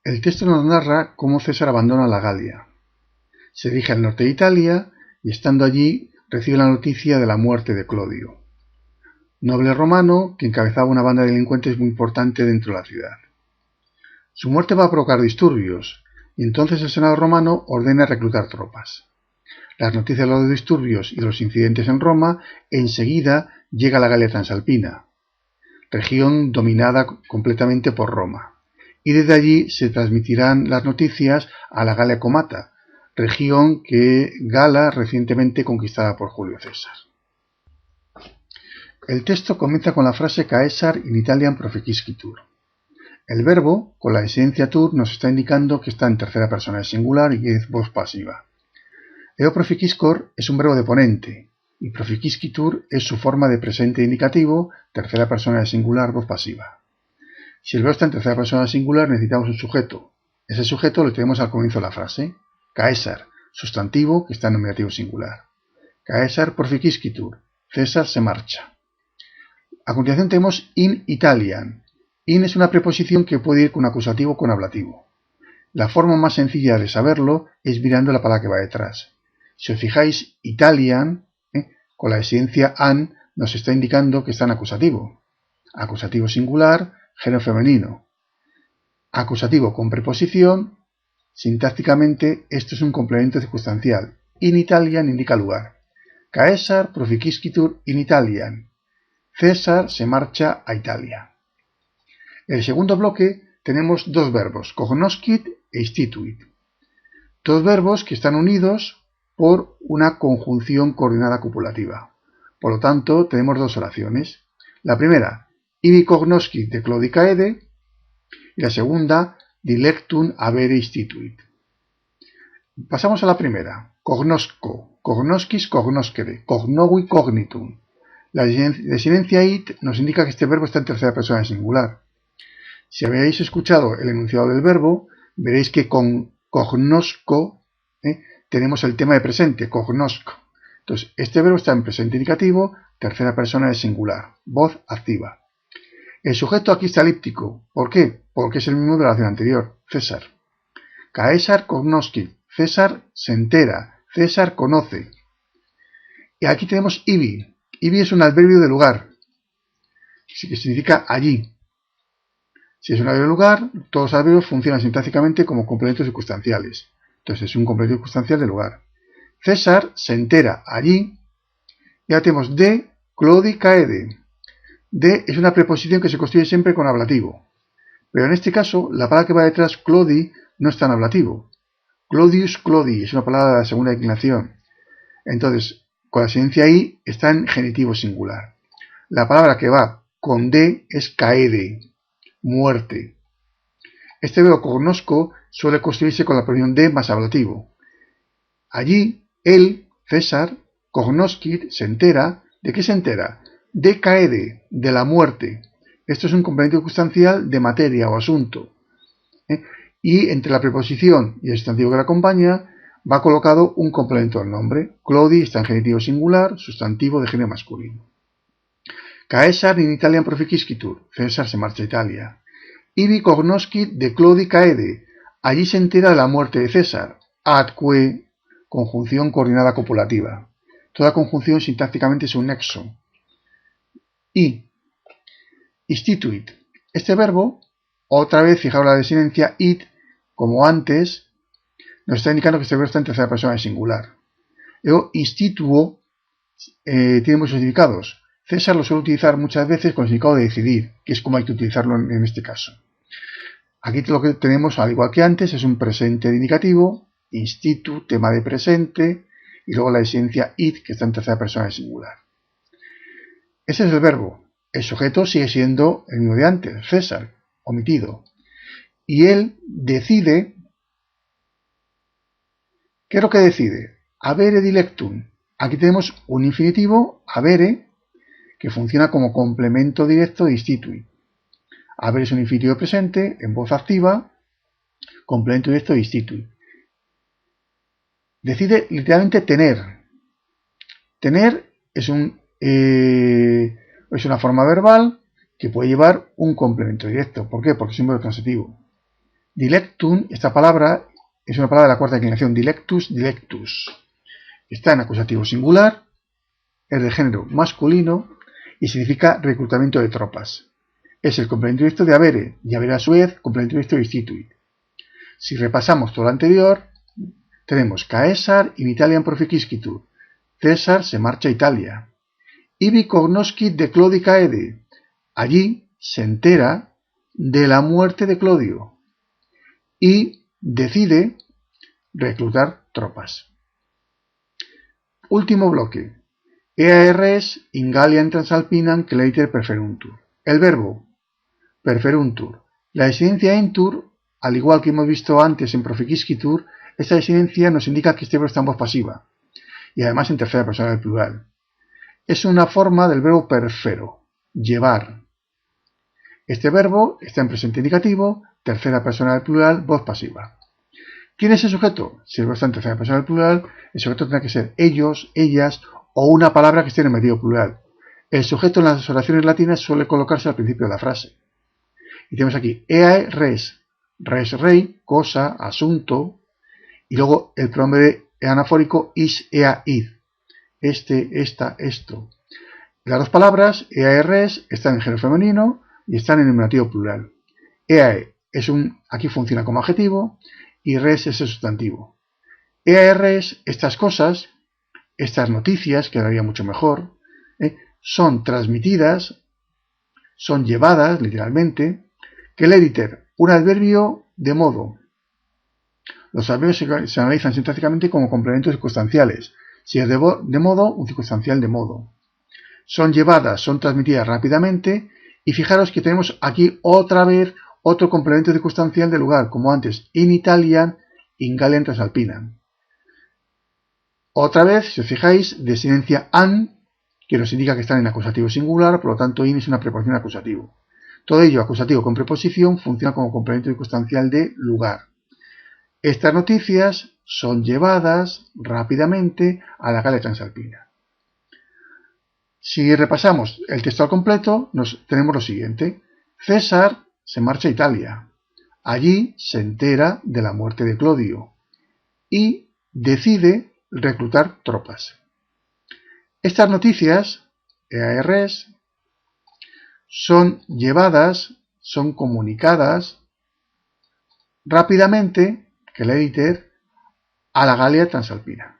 El texto nos narra cómo César abandona la Galia. Se dirige al norte de Italia y, estando allí, recibe la noticia de la muerte de Clodio, noble romano que encabezaba una banda de delincuentes muy importante dentro de la ciudad. Su muerte va a provocar disturbios, y entonces el Senado romano ordena reclutar tropas. Las noticias de los disturbios y de los incidentes en Roma enseguida llega a la Galia Transalpina, región dominada completamente por Roma, y desde allí se transmitirán las noticias a la Galia Comata, región Gala recientemente conquistada por Julio César. El texto comienza con la frase Caesar in Italiam proficiscitur. El verbo, con la esencia tur, nos está indicando que está en tercera persona de singular y es voz pasiva. Eo proficiscor es un verbo de ponente, y proficiscitur es su forma de presente indicativo, tercera persona de singular, voz pasiva. Si el verbo está en tercera persona de singular, necesitamos un sujeto. Ese sujeto lo tenemos al comienzo de la frase. Caesar, sustantivo que está en nominativo singular. Caesar proficiscitur, César se marcha. A continuación tenemos in Italiam. In es una preposición que puede ir con acusativo o con ablativo. La forma más sencilla de saberlo es mirando la palabra que va detrás. Si os fijáis, Italiam, con la esencia an, nos está indicando que está en acusativo. Acusativo singular, género femenino. Acusativo con preposición, sintácticamente esto es un complemento circunstancial. In Italiam indica lugar. Caesar proficiscitur in Italiam. César se marcha a Italia. En el segundo bloque tenemos dos verbos, cognoscit e instituit. Dos verbos que están unidos por una conjunción coordinada copulativa. Por lo tanto, tenemos dos oraciones. La primera, ibi cognoscit de Clodi caede, y la segunda, dilectum habere instituit. Pasamos a la primera, cognosco, cognoscis cognoscere, cognogui cognitum. La desinencia it nos indica que este verbo está en tercera persona de singular. Si habéis escuchado el enunciado del verbo, veréis que con cognosco tenemos el tema de presente, cognosco. Entonces, este verbo está en presente indicativo, tercera persona de singular, voz activa. El sujeto aquí está elíptico. ¿Por qué? Porque es el mismo de la oración anterior, César. Caesar cognoscit, César se entera, César conoce. Y aquí tenemos ibi. Ibi es un adverbio de lugar, que significa allí. Si es un adverbio de lugar, todos los adverbios funcionan sintácticamente como complementos circunstanciales. Entonces es un complemento circunstancial de lugar. César se entera allí. Y ahora tenemos de Clodi caede. De es una preposición que se construye siempre con ablativo. Pero en este caso, la palabra que va detrás, Clodi, no está en ablativo. Clodius Clodi es una palabra de la segunda declinación. Entonces, con la esencia i está en genitivo singular. La palabra que va con de es caede, muerte. Este verbo cognosco suele construirse con la preposición de más ablativo. Allí, él, César, cognoscit, se entera. ¿De qué se entera? De caede, de la muerte. Esto es un complemento circunstancial de materia o asunto. Y entre la preposición y el sustantivo que la acompaña, va colocado un complemento del nombre. Clodi está en genitivo singular, sustantivo de género masculino. Caesar in Italiam proficiscitur, César se marcha a Italia. Ibi cognoscit de Clodi caede, allí se entera de la muerte de César. Atque, conjunción coordinada copulativa. Toda conjunción sintácticamente es un nexo. Y instituit. Este verbo, otra vez fijaos la desinencia it, como antes, nos está indicando que este verbo está en tercera persona de singular. Luego, instituo tiene muchos significados. César lo suele utilizar muchas veces con el significado de decidir, que es como hay que utilizarlo en este caso. Aquí lo que tenemos, al igual que antes, es un presente de indicativo, institu, tema de presente, y luego la esencia it, que está en tercera persona de singular. Ese es el verbo. El sujeto sigue siendo el mismo de antes, César, omitido. Y él decide. ¿Qué es lo que decide? Habere dilectum. Aquí tenemos un infinitivo, habere, que funciona como complemento directo de instituit. Habere es un infinitivo presente, en voz activa, complemento directo de instituit. Decide literalmente tener. Tener es una forma verbal que puede llevar un complemento directo. ¿Por qué? Porque es un verbo transitivo. Dilectum, esta palabra es una palabra de la cuarta declinación, dilectus, dilectus. Está en acusativo singular, es de género masculino y significa reclutamiento de tropas. Es el complemento directo de avere, y avere a su vez complemento directo de instituit. Si repasamos todo lo anterior, tenemos Caesar in Italiam proficiscitur, César se marcha a Italia. Ibi cognoscit de Clodi caede, allí se entera de la muerte de Clodio y decide reclutar tropas. Último bloque. Ea res in Galliam Transalpinam cleriter perferuntur. El verbo perferuntur. La desinencia entur, al igual que hemos visto antes en proficiscitur, esta desinencia nos indica que este verbo está en voz pasiva y además en tercera persona del plural. Es una forma del verbo perfero, llevar. Este verbo está en presente indicativo, tercera persona del plural, voz pasiva. ¿Quién es el sujeto? Si el verbo está en tercera persona del plural, el sujeto tendrá que ser ellos, ellas o una palabra que esté en el medio plural. El sujeto en las oraciones latinas suele colocarse al principio de la frase. Y tenemos aquí eae res, res rei, cosa, asunto, y luego el pronombre anafórico is, ea, id. Este, esta, esto. Las dos palabras, eae res, están en género femenino y están en nominativo plural. Eae aquí funciona como adjetivo y res es el sustantivo. Eae res, estas cosas, estas noticias, quedaría mucho mejor, son transmitidas, son llevadas, literalmente, que lediter, un adverbio de modo. Los adverbios se analizan sintácticamente como complementos circunstanciales. Si es de modo, un circunstancial de modo. Son llevadas, son transmitidas rápidamente, y fijaros que tenemos aquí otra vez otro complemento circunstancial de lugar, como antes, in Italiam, in Galliam Transalpinam. Otra vez, si os fijáis, desinencia an, que nos indica que están en acusativo singular, por lo tanto in es una preposición acusativo. Todo ello, acusativo con preposición, funciona como complemento circunstancial de lugar. Estas noticias son llevadas rápidamente a la Galia Transalpina. Si repasamos el texto al completo, tenemos lo siguiente. César se marcha a Italia. Allí se entera de la muerte de Clodio y decide reclutar tropas. Estas noticias, eae res, son llevadas, son comunicadas rápidamente, que lediter, a la Galia Transalpina.